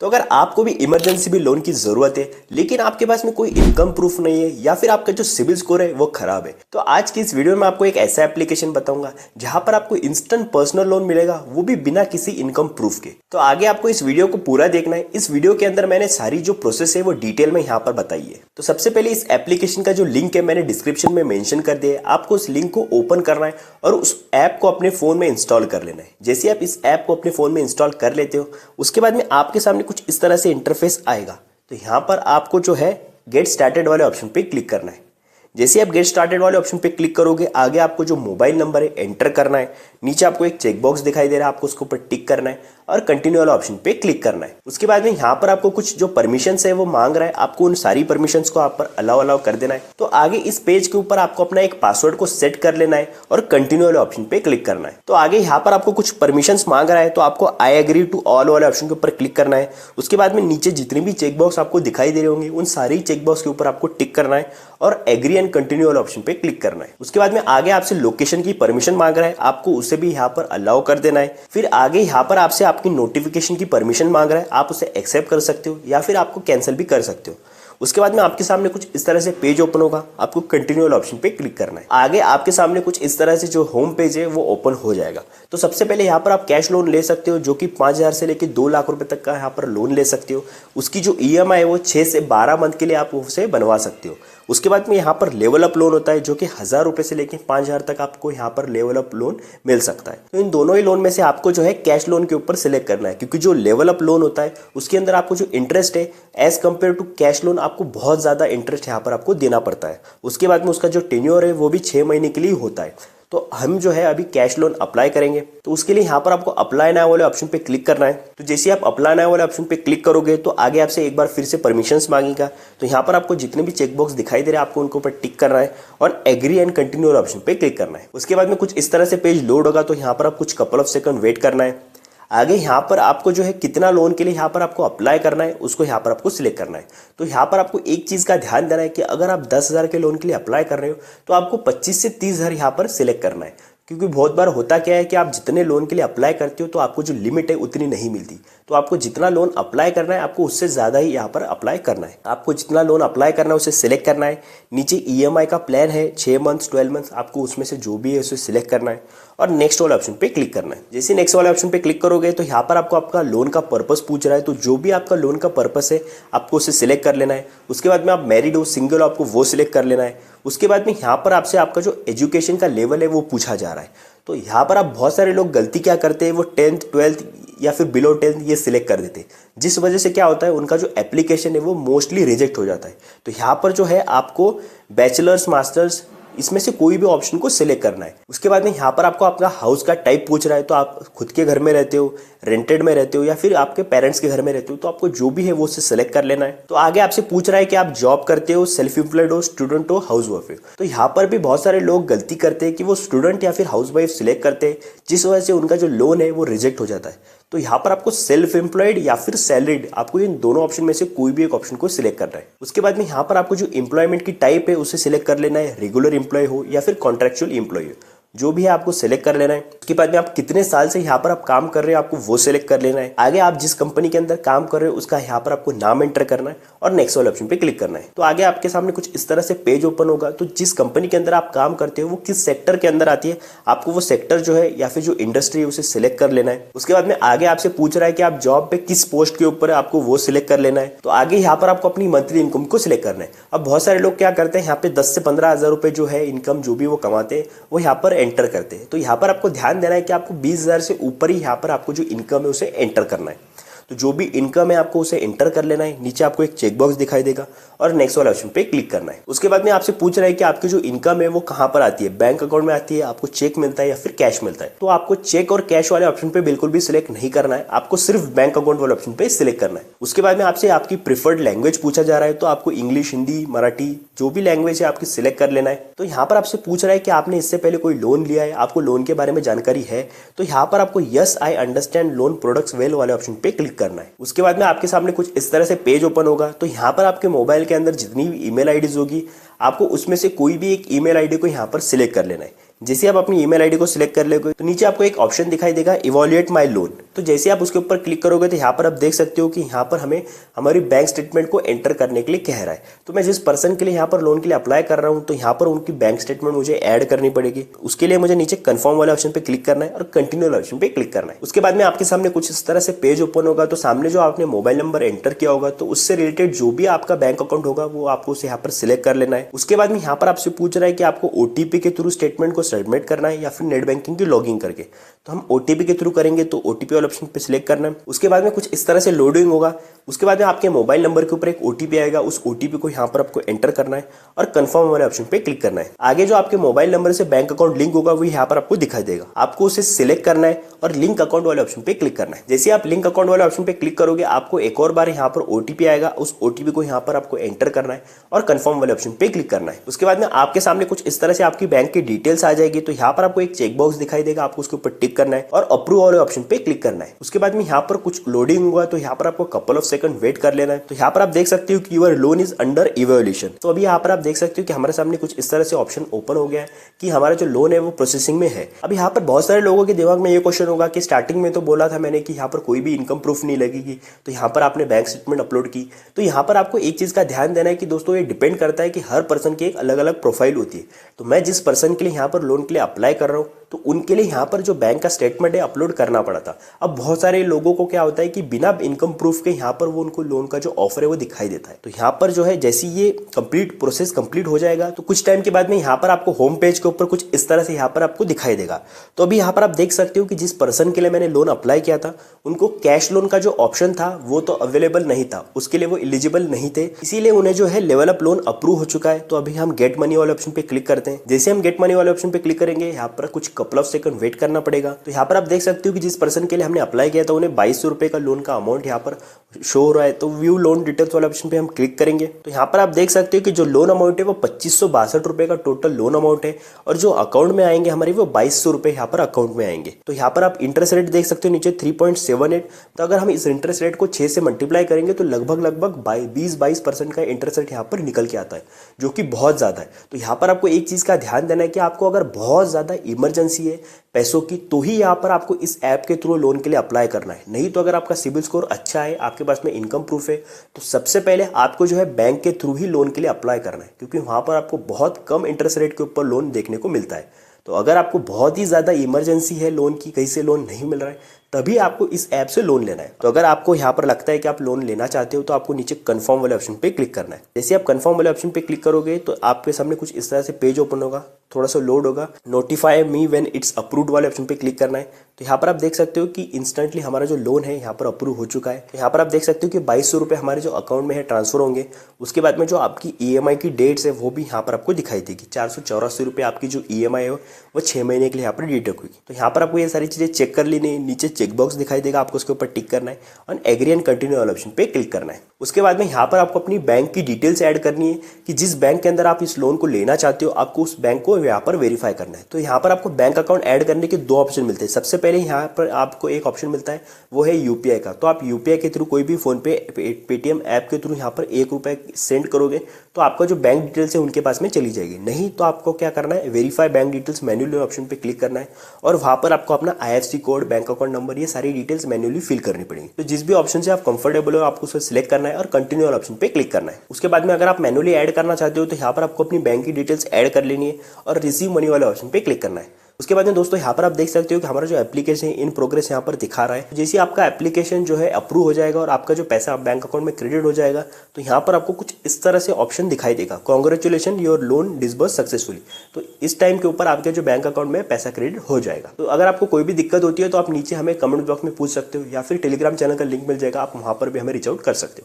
तो अगर आपको भी इमरजेंसी भी लोन की जरूरत है लेकिन आपके पास में कोई इनकम प्रूफ नहीं है या फिर आपका जो सिविल स्कोर है वो खराब है, तो आज की इस वीडियो में आपको एक ऐसा एप्लीकेशन बताऊंगा जहां पर आपको इंस्टेंट पर्सनल लोन मिलेगा, वो भी बिना किसी इनकम प्रूफ के। तो आगे आपको इस वीडियो को पूरा देखना है। इस वीडियो के अंदर मैंने सारी जो प्रोसेस है वो डिटेल में यहाँ पर बताई है। तो सबसे पहले इस एप्लीकेशन का जो लिंक है मैंने डिस्क्रिप्शन में मेंशन कर दिया है। आपको उस लिंक को ओपन करना है और उस ऐप को अपने फोन में इंस्टॉल कर लेना है। जैसे आप इस ऐप को अपने फोन में इंस्टॉल कर लेते हो उसके बाद में आपके सामने कुछ इस तरह से इंटरफेस आएगा। तो यहाँ पर आपको जो है गेट स्टार्टेड वाले ऑप्शन पे क्लिक करना है। जैसे आप गेट स्टार्टेड वाले ऑप्शन पे क्लिक करोगे आगे आपको जो मोबाइल नंबर है एंटर करना है। नीचे आपको एक चेकबॉक्स दिखाई दे रहा है, आपको उसके ऊपर टिक करना है और कंटिन्यू वाला ऑप्शन पे क्लिक करना है। उसके बाद में यहाँ पर आपको कुछ जो परमिशंस है वो मांग रहा है, आपको उन सारी परमिशंस को आप पर अलाउ कर देना है। तो आगे इस पेज के ऊपर आपको अपना एक पासवर्ड को सेट कर लेना है और कंटिन्यू वाले ऑप्शन पे क्लिक करना है। तो आगे यहाँ पर आपको कुछ परमिशंस मांग रहा है, तो आपको आई एग्री टू ऑल वाले ऑप्शन के ऊपर क्लिक करना है। उसके बाद में नीचे जितने भी चेकबॉक्स आपको दिखाई दे रहे होंगे उन सारी चेकबॉक्स के ऊपर आपको टिक करना है और एग्री एंड कंटिन्यू वाले ऑप्शन पे क्लिक करना है। उसके बाद में आगे आपसे लोकेशन की परमिशन मांग रहा है, आपको उसे भी यहाँ पर अलाउ कर देना है। फिर आगे यहाँ पर आपसे आपकी नोटिफिकेशन की परमिशन मांग रहा है, आप उसे एक्सेप्ट कर सकते हो या फिर आपको कैंसिल भी कर सकते हो। उसके बाद में आपके सामने कुछ इस तरह से पेज ओपन होगा, आपको कंटिन्यू ऑप्शन पे क्लिक करना है। आगे आपके सामने कुछ इस तरह से जो होम पेज है वो ओपन हो जाएगा। तो सबसे पहले यहाँ पर आप कैश लोन ले सकते हो जो कि 5,000 से लेकर 2 लाख रुपए तक का यहाँ पर लोन ले सकते हो। उसकी जो ईएमआई है वो 6 से 12 मंथ के लिए आप उसे बनवा सकते हो। उसके बाद में यहाँ पर लेवल अप लोन होता है जो कि 1,000 रुपए से लेकर 5,000 तक आपको यहाँ पर लेवल अप लोन मिल सकता है। तो इन दोनों ही लोन में से आपको जो है कैश लोन के ऊपर सिलेक्ट करना है, क्योंकि जो लेवल अप लोन होता है उसके अंदर आपको जो इंटरेस्ट है as compared to cash loan आपको बहुत ज़्यादा इंटरेस्ट यहाँ पर आपको देना पड़ता है। उसके बाद में उसका जो टेन्योर है वो भी 6 महीने के लिए होता है। तो हम जो है अभी कैश लोन अप्लाई करेंगे, तो उसके लिए यहाँ पर आपको अप्लाई नाउ वाले ऑप्शन पे क्लिक करना है। तो जैसे आप अप्लाई नाउ वाले ऑप्शन पे क्लिक करोगे तो आगे आपसे एक बार फिर से परमिशंस मांगेगा। तो यहाँ पर आपको जितने भी चेकबॉक्स दिखाई दे रहे हैं आपको उनके ऊपर टिक करना है और एग्री एंड कंटिन्यू वाले ऑप्शन पे क्लिक करना है। उसके बाद में कुछ इस तरह से पेज लोड होगा, तो यहाँ पर आप कुछ कपल ऑफ सेकंड वेट करना है। आगे यहाँ पर आपको जो है कितना लोन के लिए यहाँ पर आपको अप्लाई करना है उसको यहाँ पर आपको सिलेक्ट करना है। तो यहाँ पर आपको एक चीज़ का ध्यान देना है कि अगर आप 10,000 के लोन के लिए अप्लाई कर रहे हो तो आपको 25 से 30,000 यहाँ पर सिलेक्ट करना है, क्योंकि बहुत बार होता क्या है कि आप जितने लोन के लिए अप्लाई करते हो तो आपको जो लिमिट है उतनी नहीं मिलती। तो आपको जितना लोन अप्लाई करना है आपको उससे ज़्यादा ही यहाँ पर अप्लाई करना है। आपको जितना लोन अप्लाई करना है उसे सिलेक्ट करना है। नीचे ईएमआई का प्लान है 6 मंथ्स 12 मंथ्स, आपको उसमें से जो भी है उसे सिलेक्ट करना है और नेक्स्ट वाले ऑप्शन पे क्लिक करना है। जैसे नेक्स्ट वाले ऑप्शन पे क्लिक करोगे तो यहाँ पर आपको आपका लोन का पर्पस पूछ रहा है, तो जो भी आपका लोन का पर्पस है आपको उसे सिलेक्ट कर लेना है। उसके बाद में आप मैरिड हो सिंगल हो आपको वो सिलेक्ट कर लेना है। उसके बाद में यहाँ पर आपसे आपका जो एजुकेशन का लेवल है वो पूछा जा रहा है। तो यहाँ पर आप बहुत सारे लोग गलती क्या करते हैं, वो 10th 12th या फिर बिलो 10th ये सिलेक्ट कर देते हैं, जिस वजह से क्या होता है उनका जो एप्लीकेशन है वो मोस्टली रिजेक्ट हो जाता है। तो यहाँ पर जो है आपको बैचलर्स मास्टर्स इसमें से कोई भी ऑप्शन को सिलेक्ट करना है। उसके बाद में यहाँ पर आपको आपका हाउस का टाइप पूछ रहा है, तो आप खुद के घर में रहते हो, रेंटेड में रहते हो या फिर आपके पेरेंट्स के घर में रहते हो, तो आपको जो भी है वो उसे सिलेक्ट कर लेना है। तो आगे आपसे पूछ रहा है कि आप जॉब करते हो, सेल्फ एम्प्लॉयड हो, स्टूडेंट हो, हाउस वाइफ हो। तो यहाँ पर भी बहुत सारे लोग गलती करते हैं कि वो स्टूडेंट या फिर हाउस वाइफ सिलेक्ट करते हैं, जिस वजह से उनका जो लोन है वो रिजेक्ट हो जाता है। तो यहाँ पर आपको सेल्फ एम्प्लॉयड या फिर सैलरीड, आपको इन दोनों ऑप्शन में से कोई भी एक ऑप्शन को सिलेक्ट करना है। उसके बाद में यहाँ पर आपको जो एम्प्लॉयमेंट की टाइप है उसे सिलेक्ट कर लेना है, रेगुलर एम्प्लॉय हो या फिर कॉन्ट्रेक्चुअल एम्प्लॉय हो, जो भी है आपको सिलेक्ट कर लेना है। उसके बाद में आप कितने साल से यहाँ पर आप काम कर रहे हो आपको वो सिलेक्ट कर लेना है। आगे आप जिस कंपनी के अंदर काम कर रहे हो उसका यहाँ पर आपको नाम एंटर करना है और नेक्स्ट वाले ऑप्शन पे क्लिक करना है। तो आगे आपके सामने कुछ इस तरह से पेज ओपन होगा। तो जिस कंपनी के अंदर आप काम करते हो वो किस सेक्टर के अंदर आती है, आपको वो सेक्टर जो है या फिर जो इंडस्ट्री है उसे सिलेक्ट कर लेना है। उसके बाद में आगे आपसे पूछ रहा है कि आप जॉब पे किस पोस्ट के ऊपर है, आपको वो सिलेक्ट कर लेना है। तो आगे यहाँ पर आपको अपनी मंथली इनकम को सिलेक्ट करना है। अब बहुत सारे लोग क्या करते हैं, यहाँ पे 10 से 15,000 रुपए जो है इनकम जो भी वो कमाते हैं वो यहाँ पर एंटर करते हैं। तो यहाँ पर आपको ध्यान देना है कि आपको 20,000 से ऊपर ही यहाँ पर आपको जो इनकम है उसे एंटर करना है। तो जो भी इनकम है आपको उसे एंटर कर लेना है। नीचे आपको एक चेकबॉक्स दिखाई देगा और नेक्स्ट वाले ऑप्शन पे क्लिक करना है। उसके बाद में आपसे पूछ रहा है कि आपकी जो इनकम है वो कहाँ पर आती है, बैंक अकाउंट में आती है, आपको चेक मिलता है या फिर कैश मिलता है। तो आपको चेक और कैश वाले ऑप्शन पे बिल्कुल भी सिलेक्ट नहीं करना है, आपको सिर्फ बैंक अकाउंट वाले ऑप्शन पे सिलेक्ट करना है। उसके बाद में आपसे आपकी प्रिफर्ड लैंग्वेज पूछा जा रहा है, तो आपको इंग्लिश, हिंदी, मराठी जो भी लैंग्वेज है आपकी सिलेक्ट कर लेना है। तो यहाँ पर आपसे पूछ रहा है कि आपने इससे पहले कोई लोन लिया है, आपको लोन के बारे में जानकारी है, तो यहाँ पर आपको yes I understand loan products well वाले ऑप्शन पे क्लिक करना है। उसके बाद में आपके सामने कुछ इस तरह से पेज ओपन होगा। तो यहाँ पर आपके मोबाइल के अंदर जितनी भी ईमेल आईडीज होगी आपको उसमें से कोई भी एक ईमेल आईडी को यहाँ पर सिलेक्ट कर लेना है। जैसे आप अपनी ईमेल आईडी को सिलेक्ट कर लोगे तो नीचे आपको एक ऑप्शन दिखाई देगा इवैल्यूएट माय लोन। तो जैसे आप उसके ऊपर क्लिक करोगे तो यहाँ पर आप देख सकते हो कि यहाँ पर हमें हमारी बैंक स्टेटमेंट को एंटर करने के लिए कह रहा है। तो मैं जिस पर्सन के लिए यहाँ पर लोन के लिए अप्लाई कर रहा हूँ तो यहाँ पर उनकी बैंक स्टेटमेंट मुझे ऐड करनी पड़ेगी। उसके लिए मुझे नीचे कंफर्म वाले ऑप्शन पे क्लिक करना है और कंटिन्यू वाले ऑप्शन पे क्लिक करना है। उसके बाद में आपके सामने कुछ इस तरह से पेज ओपन होगा। तो सामने जो आपने मोबाइल नंबर एंटर किया होगा तो उससे रिलेटेड जो भी आपका बैंक अकाउंट होगा वो आपको उसे यहाँ पर सिलेक्ट कर लेना है। उसके बाद में यहाँ पर आपसे पूछ रहा है कि आपको ओटीपी के थ्रू स्टेटमेंट को सबमिट करना है या फिर नेट बैंकिंग की लॉगिन करके। तो हम ओटीपी के थ्रू करेंगे तो ओटीपी वाले ऑप्शन पे सिलेक्ट करना है। उसके बाद में कुछ इस तरह से लोडिंग होगा। उसके बाद में आपके मोबाइल नंबर के ऊपर एक ओटीपी आएगा, उस ओटीपी को यहाँ पर आपको एंटर करना है और कंफर्म वाले ऑप्शन पे क्लिक करना है। आगे जो आपके मोबाइल नंबर से बैंक अकाउंट लिंक होगा वो यहाँ पर आपको दिखाई देगा। आपको उसे सिलेक्ट करना है और लिंक अकाउंट वाले ऑप्शन पे क्लिक करना है। जैसे आप लिंक अकाउंट वाले ऑप्शन पे क्लिक करोगे आपको एक और बार यहाँ पर ओटीपी आएगा, उस ओटीपी को यहाँ पर आपको एंटर करना है और कंफर्म वाले ऑप्शन पे क्लिक करना है। उसके बाद में आपके सामने कुछ इस तरह से आपकी बैंक की डिटेल्स आ जाएगी। तो यहाँ पर आपको एक चेक बॉक्स दिखाई देगा, आपको उसके ऊपर टिक करना है और अप्रूव वाले ऑप्शन पे क्लिक करना है। उसके बाद में यहाँ पर कुछ लोडिंग हुआ तो यहाँ पर आपको कपल ऑफ सेकंड वेट कर लेना है। तो यहाँ पर आप देख सकते हो कि your loan is under evaluation. तो अभी यहाँ पर आप देख सकते हो कि हमारे सामने कुछ इस तरह से ऑप्शन ओपन हो गया है कि हमारा जो लोन है वो प्रोसेसिंग में है। अब यहाँ पर बहुत सारे लोगों के दिमाग में ये क्वेश्चन होगा कि स्टार्टिंग में तो बोला था मैंने कि यहाँ पर कोई भी इनकम प्रूफ नहीं लगेगी, तो यहाँ पर आपने बैंक स्टेटमेंट अपलोड की। तो यहाँ पर आपको एक चीज का ध्यान देना है कि दोस्तों ये डिपेंड करता है कि हर पर्सन की एक अलग अलग प्रोफाइल होती है। तो मैं जिस पर्सन के लिए यहाँ पर लोन के लिए अप्लाई कर रहा हूँ तो उनके लिए यहाँ पर जो बैंक का स्टेटमेंट है अपलोड करना पड़ा था। अब बहुत सारे लोगों को क्या होता है कि बिना इनकम प्रूफ के यहाँ पर वो उनको लोन का जो ऑफर है वो दिखाई देता है। तो यहाँ पर जो है जैसे ये प्रोसेस कंप्लीट हो जाएगा तो कुछ टाइम के बाद में यहाँ पर आपको होम पेज के ऊपर कुछ इस तरह से यहाँ पर आपको दिखाई देगा। तो अभी यहाँ पर आप देख सकते हो कि जिस पर्सन के लिए मैंने लोन अप्लाई किया था उनको कैश लोन का जो ऑप्शन था वो तो अवेलेबल नहीं था, उसके लिए वो एलिजिबल नहीं थे, इसीलिए उन्हें जो है लेवल अप लोन अप्रूव हो चुका है। तो अभी हम गेट मनी वाले ऑप्शन पे क्लिक करते हैं। जैसे हम गेट मनी वाले ऑप्शन पे क्लिक करेंगे यहाँ पर कुछ कपल ऑफ सेकंड वेट करना पड़ेगा। तो यहाँ पर आप देख सकते हो कि जिस पर्सन के लिए हमने अप्लाई किया था उन्हें 2200 रुपए का लोन का अमाउंट यहाँ पर शो हो रहा है। तो व्यू लोन डिटेल्स वाले ऑप्शन पे हम क्लिक करेंगे तो यहाँ पर आप देख सकते हो कि जो लोन अमाउंट है वो 2562 रुपए का टोटल लोन अमाउंट है और जो अकाउंट में आएंगे हमारे वो 2200 रुपए यहाँ पर अकाउंट में आएंगे। तो यहाँ पर आप इंटरेस्ट रेट देख सकते हो नीचे 3.78। तो अगर हम इस इंटरेस्ट रेट को 6 से मल्टीप्लाई करेंगे तो लगभग 20-22% का इंटरेस्ट रेट यहाँ पर निकल के आता है, जो कि बहुत ज़्यादा है। तो यहाँ पर आपको एक चीज़ का ध्यान देना है कि आपको अगर बहुत ज़्यादा इमरजेंसी है पैसों की तो ही यहाँ पर आपको इस ऐप के थ्रू लोन के लिए अप्लाई करना है। नहीं तो अगर आपका सिबिल स्कोर अच्छा है, आपके पास में इनकम प्रूफ है, तो सबसे पहले आपको जो है बैंक के थ्रू ही लोन के लिए अप्लाई करना है, क्योंकि वहाँ पर आपको बहुत कम इंटरेस्ट रेट के ऊपर लोन देखने को मिलता है। तो अगर आपको बहुत ही ज़्यादा इमरजेंसी है लोन की, कहीं से लोन नहीं मिल रहा है, तभी आपको इस ऐप से लोन लेना है। तो अगर आपको यहाँ पर लगता है कि आप लोन लेना चाहते हो तो आपको नीचे कंफर्म वाले ऑप्शन पे क्लिक करना है। जैसे आप कंफर्म वाले ऑप्शन पे क्लिक करोगे तो आपके सामने कुछ इस तरह से पेज ओपन होगा, थोड़ा सा लोड होगा। Notify me when it's approved वाले ऑप्शन पे क्लिक करना है। तो यहाँ पर आप देख सकते हो कि इंस्टेंटली हमारा जो लोन है यहाँ पर अप्रूव हो चुका है। तो यहाँ पर आप देख सकते हो कि 2200 रुपये हमारे जो अकाउंट में है ट्रांसफर होंगे। उसके बाद में जो आपकी EMI की डेट्स है वो भी यहाँ पर आपको दिखाई देगी। 484 रुपये आपकी जो EMI है वो 6 महीने के लिए यहाँ पर डिडक्ट होगी। तो यहाँ पर आपको ये सारी चीज़ें चेक कर लेनी है। नीचे चेक बॉक्स दिखाई देगा, आपको उसके ऊपर टिक करना है और एग्री एंड कंटिन्यू वाले ऑप्शन पे क्लिक करना है। उसके बाद में यहाँ पर आपको अपनी बैंक की डिटेल्स ऐड करनी है कि जिस बैंक के अंदर आप इस लोन को लेना चाहते हो आपको उस बैंक को यहाँ पर वेरीफाई करना है। तो यहाँ पर आपको बैंक अकाउंट ऐड करने के 2 ऑप्शन मिलते हैं। सबसे पहले यहाँ पर आपको एक ऑप्शन मिलता है वो है UPI का। तो आप UPI के थ्रू कोई भी फोन पे पेटीएम ऐप के थ्रू यहाँ पर 1 रुपये सेंड करोगे तो आपका जो बैंक डिटेल्स है उनके पास में चली जाएगी। नहीं तो आपको क्या करना है, verify bank details manually option पे क्लिक करना है और वहाँ पर आपको अपना IFSC code, bank account number, ये सारी डिटेल्स मैन्युअली फिल करनी पड़ेगी। तो जिस भी ऑप्शन से आप कंफर्टेबल हो आपको उसे सिलेक्ट करना है और कंटिन्यू वाला ऑप्शन पे क्लिक करना है। उसके बाद में अगर आप मैन्युअली ऐड करना चाहते हो तो यहाँ पर आपको अपनी बैंक की डिटेल्स ऐड कर लेनी है और रिसीव मनी वाले ऑप्शन पे क्लिक करना है। उसके बाद में दोस्तों यहाँ पर आप देख सकते हो कि हमारा जो एप्लीकेशन है इन प्रोग्रेस यहाँ पर दिखा रहा है। जैसे आपका एप्लीकेशन जो है अप्रूव हो जाएगा और आपका जो पैसा बैंक अकाउंट में क्रेडिट हो जाएगा तो यहाँ पर आपको कुछ इस तरह से ऑप्शन दिखाई देगा, congratulation your loan disburse successfully. तो इस टाइम के ऊपर आपके जो बैंक अकाउंट में पैसा क्रेडिट हो जाएगा। तो अगर आपको कोई भी दिक्कत होती है तो आप नीचे हमें कमेंट बॉक्स में पूछ सकते हो या फिर टेलीग्राम चैनल का लिंक मिल जाएगा, आप वहाँ पर भी हमें रीच आउट कर सकते हो।